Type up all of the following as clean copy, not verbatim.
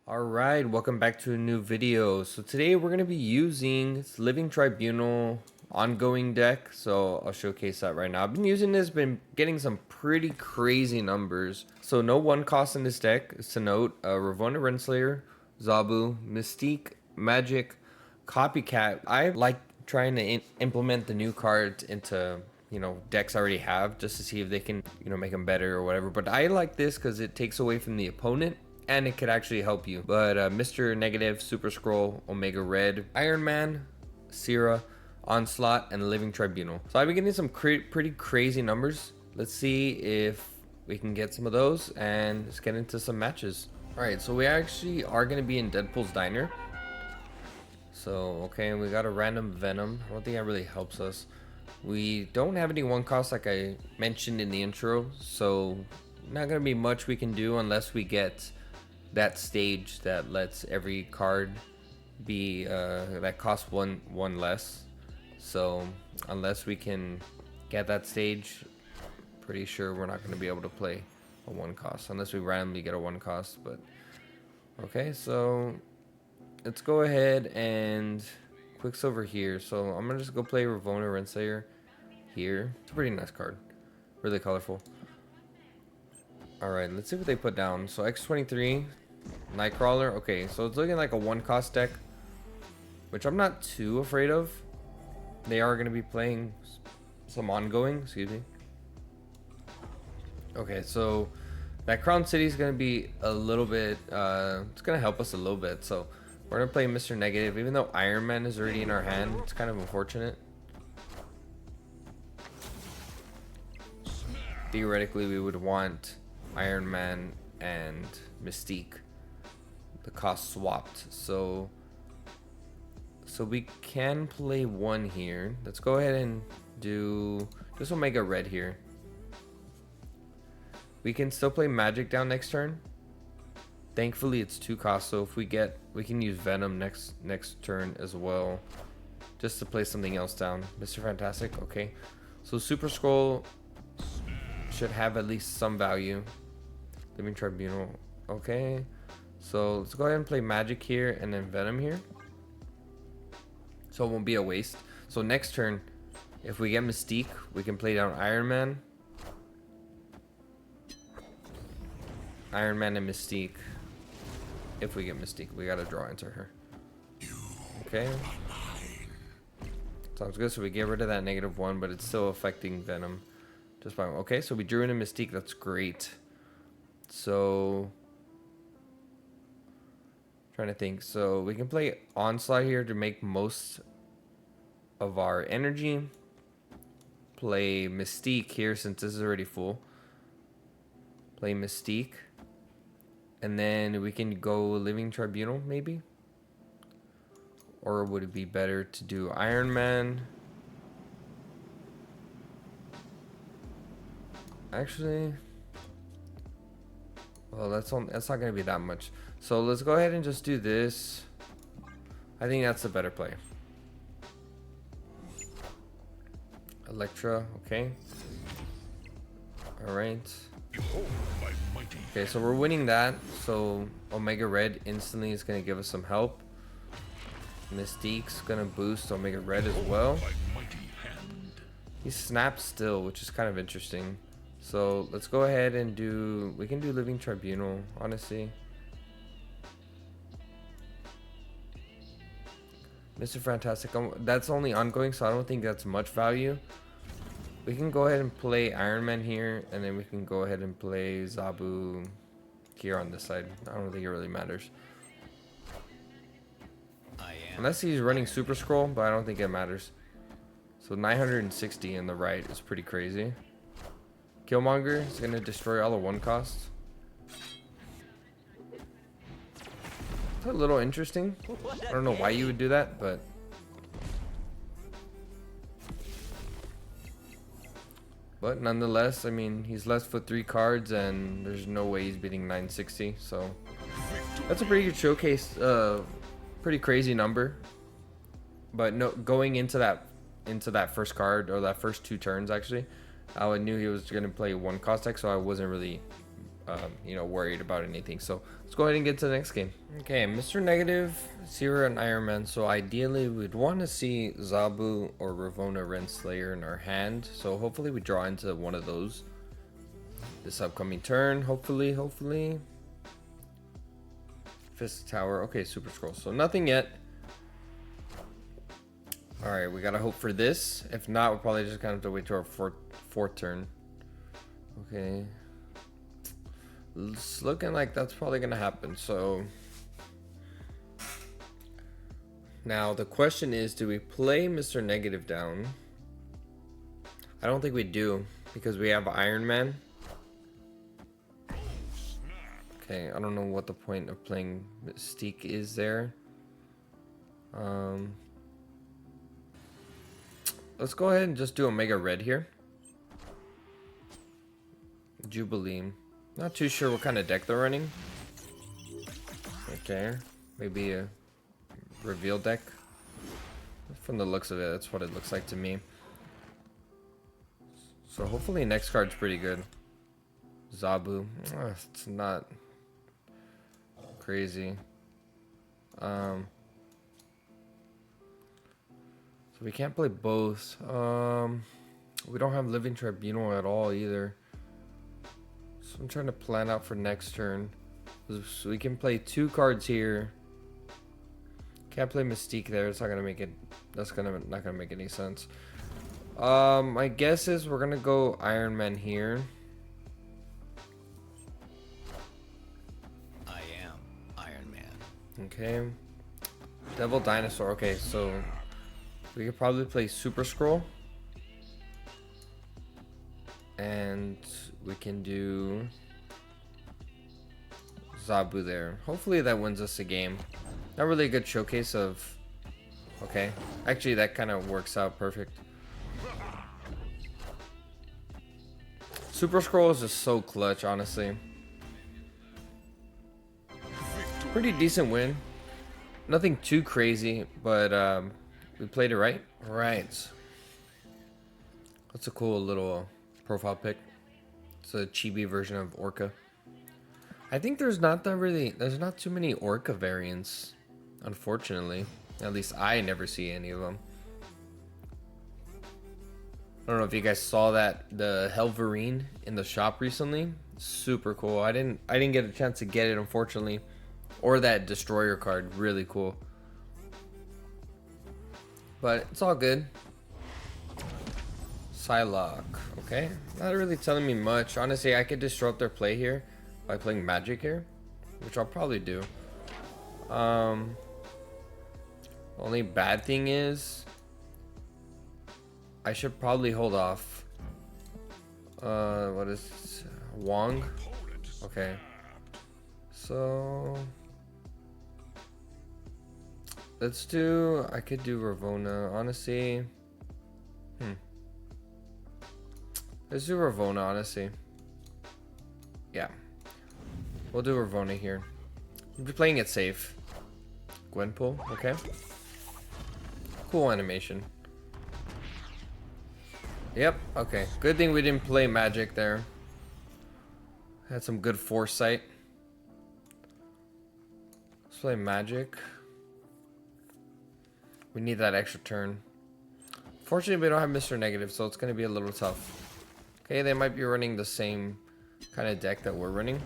Alright, welcome back to a new video. So today we're going to be using Living Tribunal ongoing deck. So I'll showcase that right now. I've been using this, been getting some pretty crazy numbers. So no one cost in this deck is to note. Ravonna Renslayer, Zabu, Mystique, Magic, Copycat. I like trying to implement the new cards into decks I already have just to see if they can make them better or whatever. But I like this because it takes away from the opponent and it could actually help you. But Mr. Negative, Super Scroll, Omega Red, Iron Man, Sierra, Onslaught, and Living Tribunal. So I've been getting some pretty crazy numbers. Let's see if we can get some of those and let's get into some matches. Alright, so we actually are going to be in Deadpool's Diner. So, okay, we got a random Venom. I don't think that really helps us. We don't have any one cost like I mentioned in the intro, so not going to be much we can do unless we get that stage that lets every card be that costs one less. So unless we can get that stage, pretty sure we're not going to be able to play a one cost unless we randomly get a one cost. But okay, so let's go ahead and quicks over here. So I'm gonna just go play Ravonna Renslayer here. It's a pretty nice card, really colorful. Alright, let's see what they put down. So X23 Nightcrawler. Okay, so it's looking like a one cost deck, which I'm not too afraid of. They are going to be playing some ongoing, excuse me. Okay, so that Crown City is going to be a little bit, it's going to help us a little bit. So we're going to play Mr. Negative, even though Iron Man is already in our hand. It's kind of unfortunate. Theoretically, we would want Iron Man and Mystique, the cost swapped, so we can play one here. Let's go ahead and do this. Omega Red here. We can still play Magic down next turn. Thankfully it's 2 costs, so if we can use Venom next turn as well, just to play something else down. Mr. Fantastic. Okay, so Super Scroll should have at least some value. Living Tribunal. Okay, so let's go ahead and play Magic here and then Venom here, so it won't be a waste. So next turn, if we get Mystique, we can play down Iron Man and Mystique. If we get Mystique, we gotta draw into her. Okay, sounds good. So we get rid of that -1, but it's still affecting Venom just by. Okay, so we drew in a Mystique. That's great. So trying to think. So we can play Onslaught here to make most of our energy. Play Mystique here since this is already full. Play Mystique. And then we can go Living Tribunal maybe. Or would it be better to do Iron Man? Actually, well, that's not going to be that much. So let's go ahead and just do this. I think that's a better play. Electra, okay. Alright. Okay, so we're winning that. So Omega Red instantly is going to give us some help. Mystique's going to boost Omega Red as well. He snaps still, which is kind of interesting. So let's go ahead and we can do Living Tribunal, honestly. Mr. Fantastic, that's only ongoing, so I don't think that's much value. We can go ahead and play Iron Man here, and then we can go ahead and play Zabu here on this side. I don't think it really matters. Unless he's running Super Scroll, but I don't think it matters. So 960 in the right is pretty crazy. Killmonger is going to destroy all the one costs. It's a little interesting. I don't know why you would do that, but nonetheless, I mean, he's left with 3 cards and there's no way he's beating 960. So that's a pretty good showcase. Pretty crazy number. But no, going into that first card, or that first 2 turns actually, I knew he was going to play one cost deck, so I wasn't really you know, worried about anything. So let's go ahead and get to the next game. Okay, Mr. Negative, Zero, and Iron Man. So ideally, we'd want to see Zabu or Ravonna Renslayer in our hand. So hopefully we draw into one of those this upcoming turn. Hopefully. Fist Tower. Okay, Super Scroll. So nothing yet. Alright, we gotta hope for this. If not, we're probably just gonna have to wait to our fourth turn. Okay. It's looking like that's probably gonna happen. So now the question is, do we play Mr. Negative down? I don't think we do, because we have Iron Man. Okay, I don't know what the point of playing Mystique is there. Let's go ahead and just do Omega Red here. Jubilee. Not too sure what kind of deck they're running. Okay, maybe a reveal deck. From the looks of it, that's what it looks like to me. So hopefully next card's pretty good. Zabu. It's not crazy. So we can't play both. We don't have Living Tribunal at all either. So I'm trying to plan out for next turn. So we can play 2 cards here. Can't play Mystique there. It's not gonna make it. That's not gonna make any sense. My guess is we're gonna go Iron Man here. I am Iron Man. Okay. Devil Dinosaur. Okay, so we could probably play Super Scroll. And we can do Zabu there. Hopefully that wins us a game. Not really a good showcase of... Okay. Actually, that kind of works out perfect. Super Scroll is just so clutch, honestly. Pretty decent win. Nothing too crazy, but we played it right. Alright. That's a cool little profile pic. It's a chibi version of Orca. I think there's not too many Orca variants, unfortunately. At least I never see any of them. I don't know if you guys saw that, the Helverine in the shop recently. Super cool. I didn't get a chance to get it, unfortunately. Or that Destroyer card, really cool. But it's all good. Psylocke, okay. Not really telling me much. Honestly, I could disrupt their play here by playing Magic here, which I'll probably do. Only bad thing is I should probably hold off. What is Wong? Okay. So let's do, I could do Ravonna, honestly. Let's do Ravonna, honestly. Yeah. We'll do Ravonna here. We'll be playing it safe. Gwenpool, okay. Cool animation. Yep, okay. Good thing we didn't play Magic there. Had some good foresight. Let's play Magic. We need that extra turn. Fortunately, we don't have Mr. Negative, so it's going to be a little tough. Okay, they might be running the same kind of deck that we're running.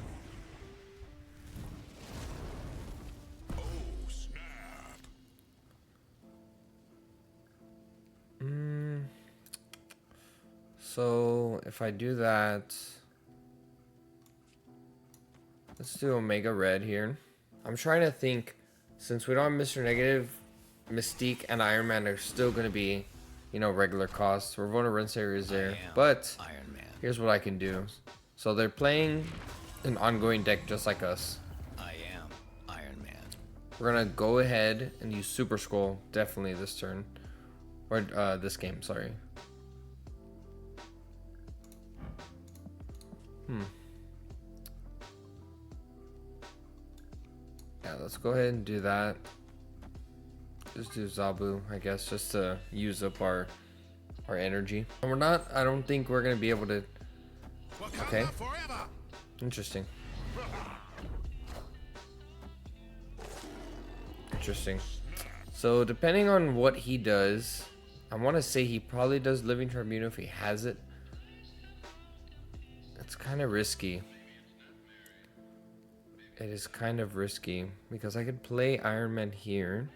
So if I do that, let's do Omega Red here. I'm trying to think, since we don't have Mr. Negative, Mystique and Iron Man are still going to be, you know, regular costs. Ravonna Renslayer is there, but Iron Man. Here's what I can do. So they're playing an ongoing deck just like us. I am Iron Man. We're gonna go ahead and use Super Scroll definitely this turn, or this game. Sorry. Yeah, let's go ahead and do that. Just do Zabu, I guess, just to use up our energy. And we're not, I don't think we're gonna be able to. Okay. Interesting. Interesting. So depending on what he does, I want to say he probably does Living Tribunal if he has it. It's kind of risky. It is kind of risky because I could play Iron Man here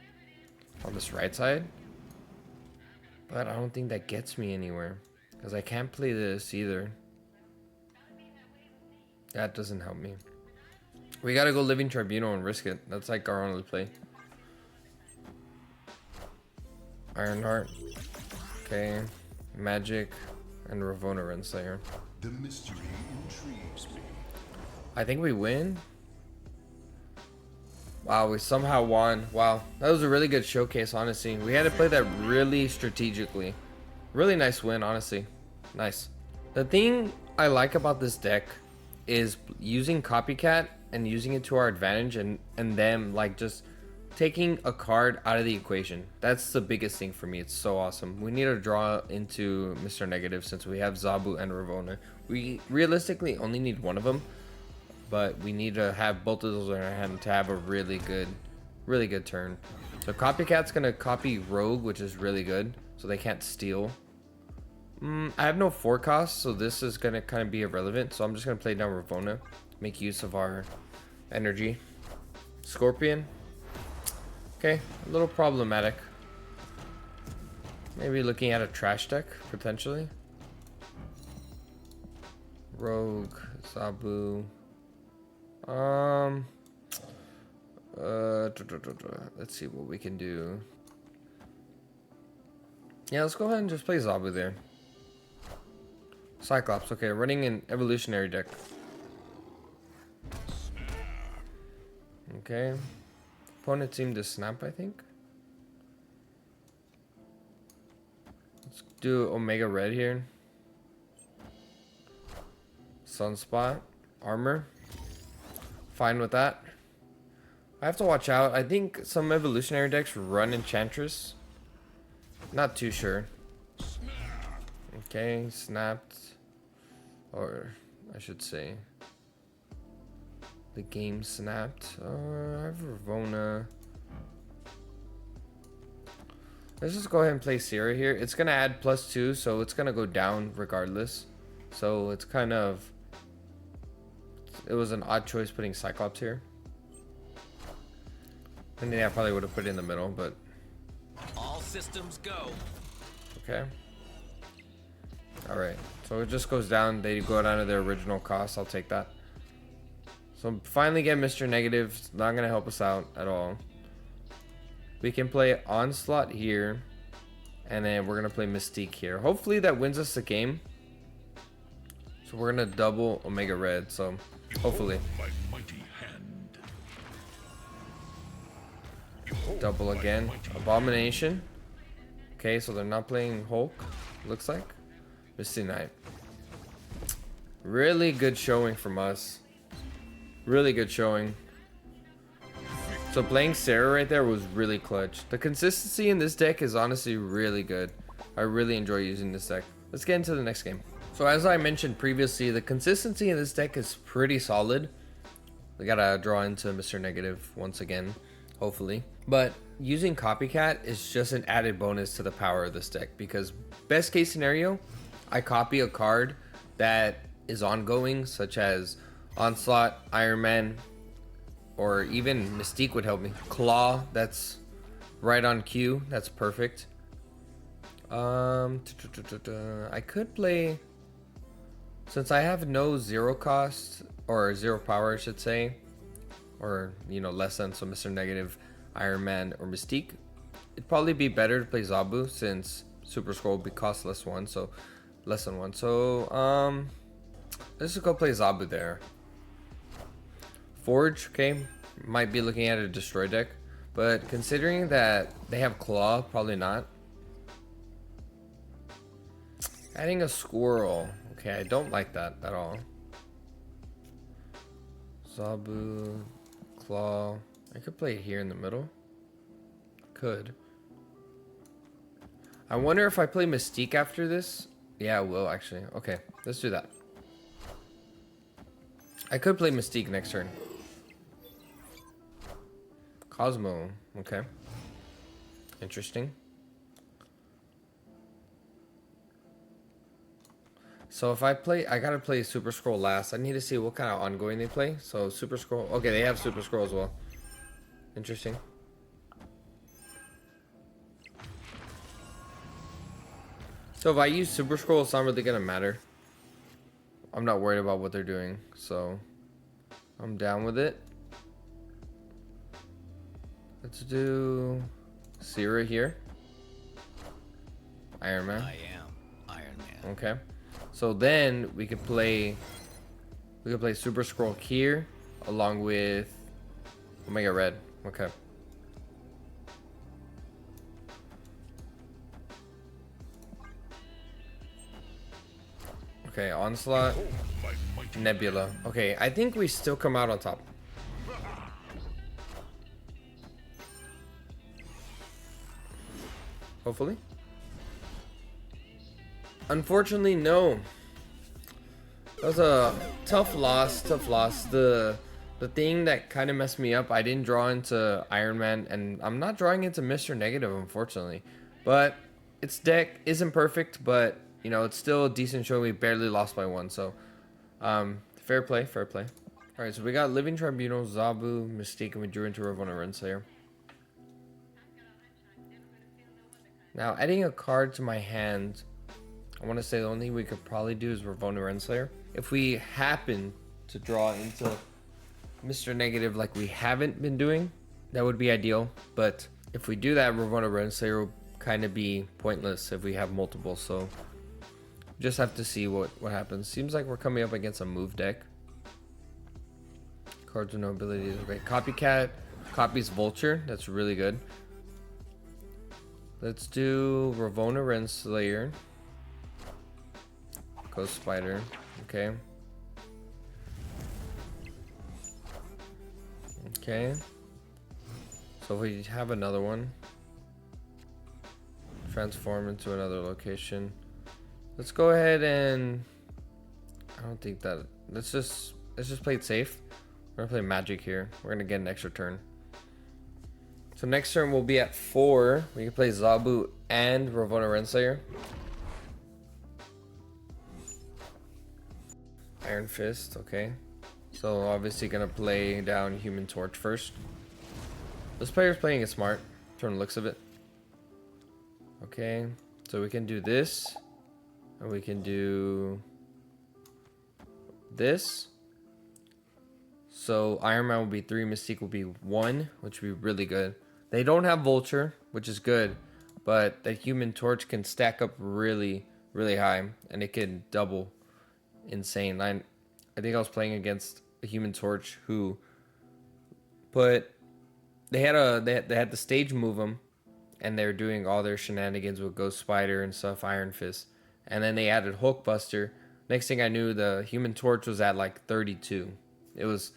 on this right side, but I don't think that gets me anywhere because I can't play this either. That doesn't help me. We gotta go Living Tribunal and risk it. That's like our only play. Ironheart. Okay. Magic and Ravonna Renslayer. The mystery intrigues me. I think we win. Wow, we somehow won. Wow, that was a really good showcase, honestly. We had to play that really strategically. Really nice win, honestly. Nice. The thing I like about this deck is using Copycat and using it to our advantage, and them like just taking a card out of the equation. That's the biggest thing for me. It's so awesome. We need to draw into Mr. Negative since we have Zabu and Ravonna. We realistically only need one of them, but we need to have both of those in our hand to have a really good turn. So Copycat's gonna copy Rogue, which is really good, so they can't steal. I have no forecast, so this is gonna kind of be irrelevant. So I'm just gonna play down Ravonna, make use of our energy. Scorpion. Okay, a little problematic. Maybe looking at a trash deck, potentially. Rogue, Zabu. Let's see what we can do. Yeah, let's go ahead and just play Zabu there. Cyclops, okay, running an evolutionary deck. Okay. Opponent seemed to snap, I think. Let's do Omega Red here. Sunspot. Armor. Fine with that. I have to watch out. I think some evolutionary decks run Enchantress. Not too sure. Okay, snapped. Or I should say the game snapped. I have Ravonna. Let's just go ahead and play Sierra here. It's gonna add +2, so it's gonna go down regardless. So it's kind of, it was an odd choice putting Cyclops here. And then I probably would have put it in the middle, but All systems go. okay. Alright, so it just goes down. They go down to their original cost. I'll take that. So finally get Mr. Negative. It's not going to help us out at all. We can play Onslaught here. And then we're going to play Mystique here. Hopefully that wins us the game. So we're going to double Omega Red. So hopefully. My mighty hand. Double again. Abomination. Okay, so they're not playing Hulk. Looks like. Misty Knight. Really good showing from us. Really good showing. So playing Sarah right there was really clutch. The consistency in this deck is honestly really good. I really enjoy using this deck. Let's get into the next game. So as I mentioned previously, the consistency in this deck is pretty solid. We gotta draw into Mr. Negative once again, hopefully. But using Copycat is just an added bonus to the power of this deck, because best case scenario, I copy a card that is ongoing, such as Onslaught, Iron Man, or even Mystique would help me. Claw, that's right on cue. That's perfect. I could play, since I have no zero cost, or zero power I should say, or less than, so Mr. Negative, Iron Man, or Mystique, it'd probably be better to play Zabu since Super Scroll would be cost less than one. So let's just go play Zabu there. Forge, okay, might be looking at a destroy deck, but considering that they have Claw, probably not. Adding a Squirrel, okay, I don't like that at all. Zabu, Claw, I could play it here in the middle. Could. I wonder if I play Mystique after this. Yeah, I will actually. Okay, let's do that. I could play Mystique next turn. Cosmo, okay. Interesting. So if I play, I gotta play Super Scroll last. I need to see what kind of ongoing they play. So Super Scroll, okay, they have Super Scroll as well. Interesting. So if I use Super Scroll, it's not really gonna matter. I'm not worried about what they're doing, so I'm down with it. Let's do Sierra here. Iron Man. I am Iron Man. Okay. So then we could play Super Scroll here along with Omega Red. Okay. Okay, Onslaught, My mighty Nebula. Okay, I think we still come out on top. Hopefully. Unfortunately, no. That was a tough loss. The thing that kind of messed me up, I didn't draw into Iron Man, and I'm not drawing into Mr. Negative, unfortunately. But its deck isn't perfect, but you know it's still a decent show. We barely lost by one, so fair play, fair play. All right, so we got Living Tribunal, Zabu, Mystique, and we drew into Ravonna Renslayer. Now, adding a card to my hand, I want to say the only thing we could probably do is Ravonna Renslayer. If we happen to draw into Mr. Negative like we haven't been doing, that would be ideal. But if we do that, Ravonna Renslayer will kind of be pointless if we have multiple. So just have to see what happens. Seems like we're coming up against a move deck. Cards with no abilities. Okay, Copycat copies Vulture. That's really good. Let's do Ravonna Renslayer. Ghost Spider. Okay. Okay. So if we have another one, transform into another location. Let's go ahead and I don't think that let's just play it safe. We're gonna play Magic here. We're gonna get an extra turn. So next turn we'll be at 4. We can play Zabu and Ravonna Renslayer. Iron Fist, okay. So obviously gonna play down Human Torch first. This player's playing it smart, from the looks of it. Okay, so we can do this, and we can do this. So Iron Man will be 3, Mystique will be 1, which would be really good. They don't have Vulture, which is good, but that Human Torch can stack up really, really high, and it can double. Insane. I think I was playing against a Human Torch who put they had the stage move them, and they're doing all their shenanigans with Ghost Spider and stuff, Iron Fist, and then they added Hulkbuster. Next thing I knew, the Human Torch was at like 32. It was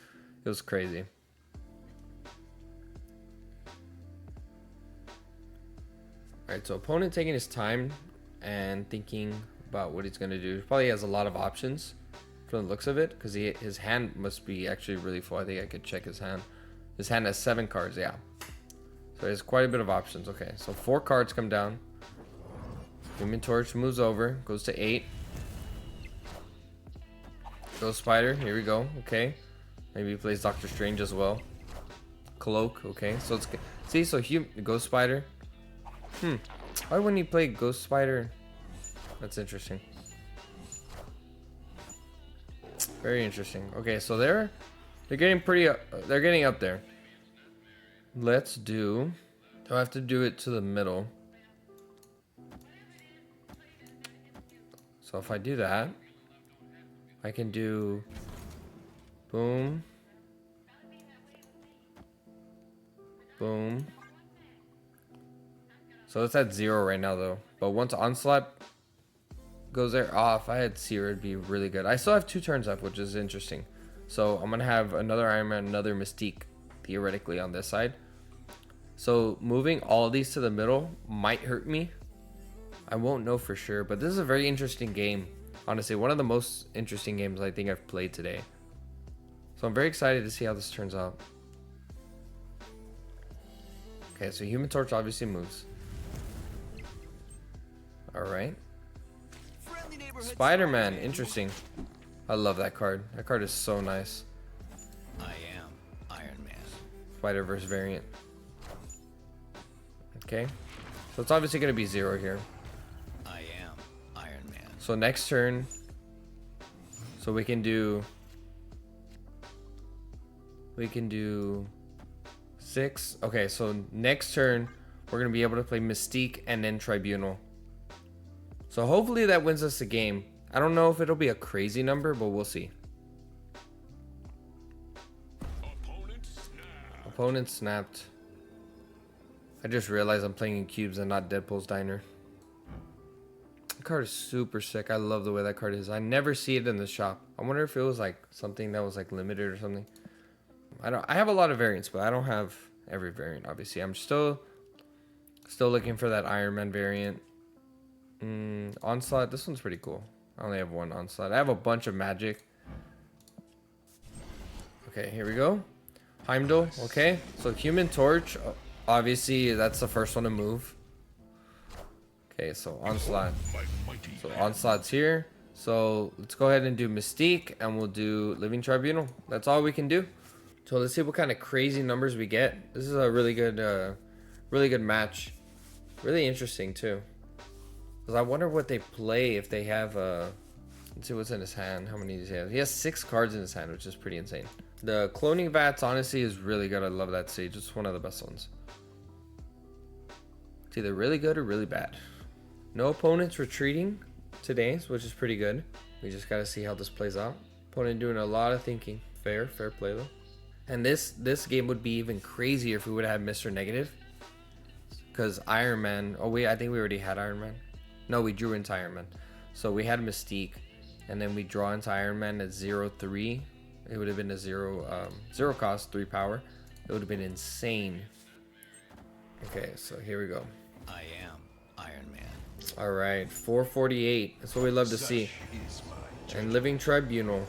crazy. All right, so opponent taking his time and thinking about what he's gonna do. He probably has a lot of options from the looks of it, because his hand must be actually really full. I think I could check his hand. His hand has 7 cards, yeah. So there's quite a bit of options. Okay, so 4 cards come down. Human Torch moves over, goes to 8. Ghost Spider, here we go. Okay, maybe he plays Doctor Strange as well. Cloak, okay. So it's see, so Ghost Spider. Why wouldn't he play Ghost Spider? That's interesting. Very interesting. Okay, so they're getting they're getting up there. Let's do I have to do it to the middle. So if I do that, I can do boom, boom. So it's at 0 right now though. But once Onslaught goes there off, I had Seer, it'd be really good. I still have 2 turns left, which is interesting. So I'm gonna have another Iron Man, another Mystique, theoretically on this side. So moving all of these to the middle might hurt me. I won't know for sure, but this is a very interesting game. Honestly, one of the most interesting games I think I've played today. So I'm very excited to see how this turns out. Okay, so Human Torch obviously moves. Alright. Spider-Man, interesting. I love that card. That card is so nice. I am Iron Man. Spider-Verse variant. Okay. So it's obviously going to be 0 here. I am Iron Man. So next turn. So we can do 6. Okay, so next turn we're going to be able to play Mystique and then Tribunal. So hopefully that wins us the game. I don't know if it'll be a crazy number, but we'll see. Opponent snapped. I just realized I'm playing in cubes and not Deadpool's Diner. The card is super sick. I love the way that card is. I never see it in the shop. I wonder if it was like something that was like limited or something. I have a lot of variants, but I don't have every variant, obviously. I'm still looking for that Iron Man variant. Onslaught, this one's pretty cool. I only have one Onslaught. I have a bunch of magic. Okay, here we go. Heimdall, okay. So Human Torch, obviously that's the first one to move. Okay, so Onslaught. So Onslaught's here. So let's go ahead and do Mystique and we'll do Living Tribunal. That's all we can do. So let's see what kind of crazy numbers we get. This is a really good match. Really interesting too. Because I wonder what they play if they have let's see what's in his hand. How many does he have? He has 6 cards in his hand, which is pretty insane. The cloning vats honestly is really good. I love that stage. It's one of the best ones. It's either really good or really bad. No opponents retreating today, which is pretty good. We just gotta see how this plays out. Opponent doing a lot of thinking. Fair play though. And this game would be even crazier if we would have had Mr. Negative. Because Iron Man, I think we already had Iron Man. No, we drew into Iron Man. So we had Mystique, and then we draw into Iron Man at 0-3. It would have been a 0 cost, 3 power. It would have been insane. Okay, so here we go. I am Iron Man. All right, 448. That's what we love to see. And Living Tribunal.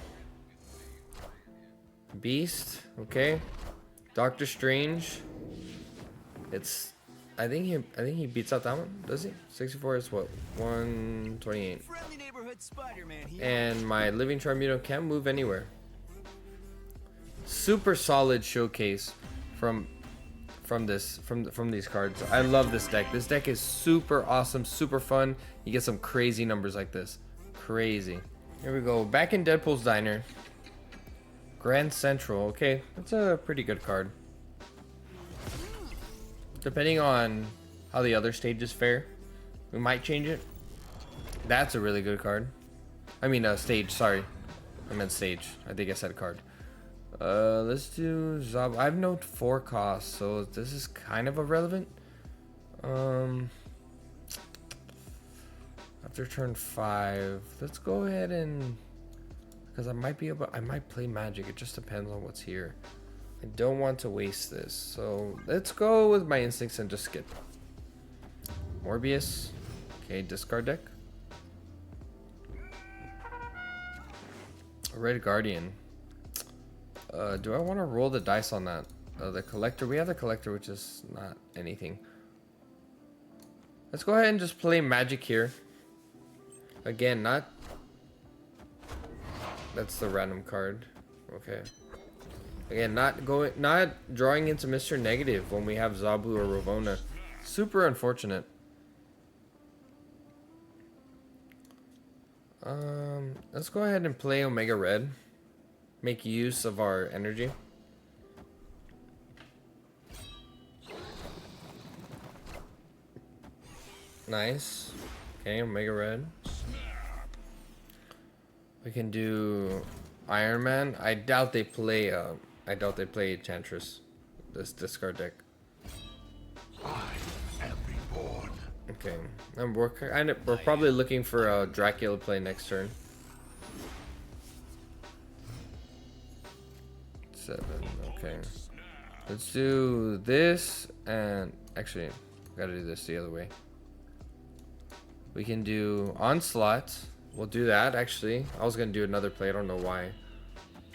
Beast, okay. Doctor Strange. I think he beats out that one, does he? 64 is what? 128. And my Living Tribunal can't move anywhere. Super solid showcase from these cards. I love this deck. This deck is super awesome, super fun. You get some crazy numbers like this. Crazy. Here we go. Back in Deadpool's Diner. Grand Central. Okay, that's a pretty good card. Depending on how the other stages fare, we might change it. That's a really good card. I mean, stage, sorry. I meant stage. I think I said card. Let's do Zob. I have no 4 costs, so this is kind of irrelevant. After turn 5, let's go ahead and... Because I might play magic. It just depends on what's here. I don't want to waste this, so let's go with my instincts and just skip. Morbius. Okay, discard deck. Red Guardian. Do I want to roll the dice on that? The collector. We have the collector, which is not anything. Let's go ahead and just play magic here. Again, not... That's the random card. Okay. Again, not drawing into Mr. Negative when we have Zabu or Ravonna. Super unfortunate. Let's go ahead and play Omega Red. Make use of our energy. Nice. Okay, Omega Red. We can do Iron Man. I doubt they play Enchantress. This discard deck. I am reborn. Okay. And we're probably looking for Dracula play next turn. 7. Okay. Let's do this and actually gotta do this the other way. We can do Onslaught. We'll do that actually. I was gonna do another play, I don't know why.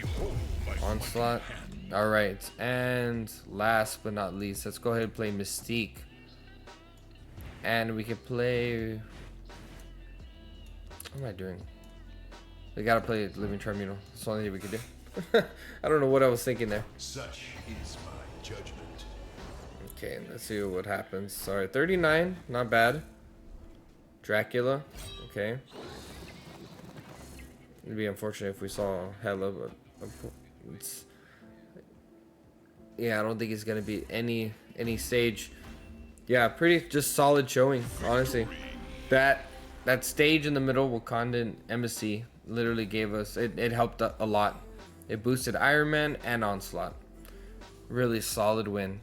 Behold my Onslaught. All right, and last but not least, let's go ahead and play Mystique. And we can play. What am I doing? We gotta play Living Tribunal. That's the only thing we can do. I don't know what I was thinking there. Such is my judgment. Okay, let's see what happens. Sorry, 39, not bad. Dracula, okay. It'd be unfortunate if we saw Hela, but it's, yeah, I don't think it's gonna be any stage. Yeah, pretty just solid showing, honestly. That stage in the middle, Wakandan Embassy, literally gave us it helped a lot. It boosted Iron Man and Onslaught. Really solid win.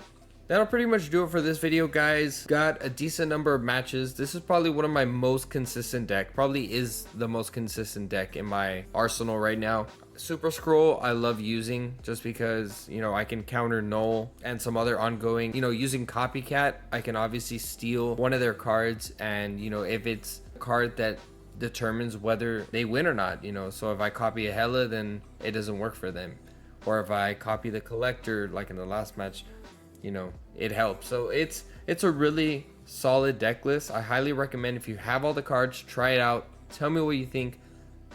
That'll pretty much do it for this video, guys. Got a decent number of matches. This is probably one of my most consistent deck. Probably is the most consistent deck in my arsenal right now. Super Scroll I love using just because, you know, I can counter Null and some other ongoing, you know, using Copycat, I can obviously steal one of their cards, and, you know, if it's a card that determines whether they win or not, you know, so if I copy a Hela, then it doesn't work for them. Or if I copy the Collector, like in the last match, you know, it helps. So it's a really solid deck list. I highly recommend, if you have all the cards, try it out. Tell me what you think.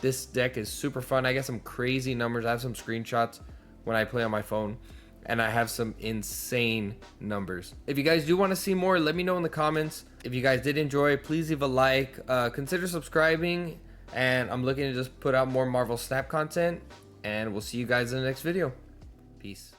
This deck is super fun. I got some crazy numbers. I have some screenshots when I play on my phone, and I have some insane numbers. If you guys do want to see more, let me know in the comments. If you guys did enjoy, please leave a like, consider subscribing, and I'm looking to just put out more Marvel Snap content, and we'll see you guys in the next video. Peace.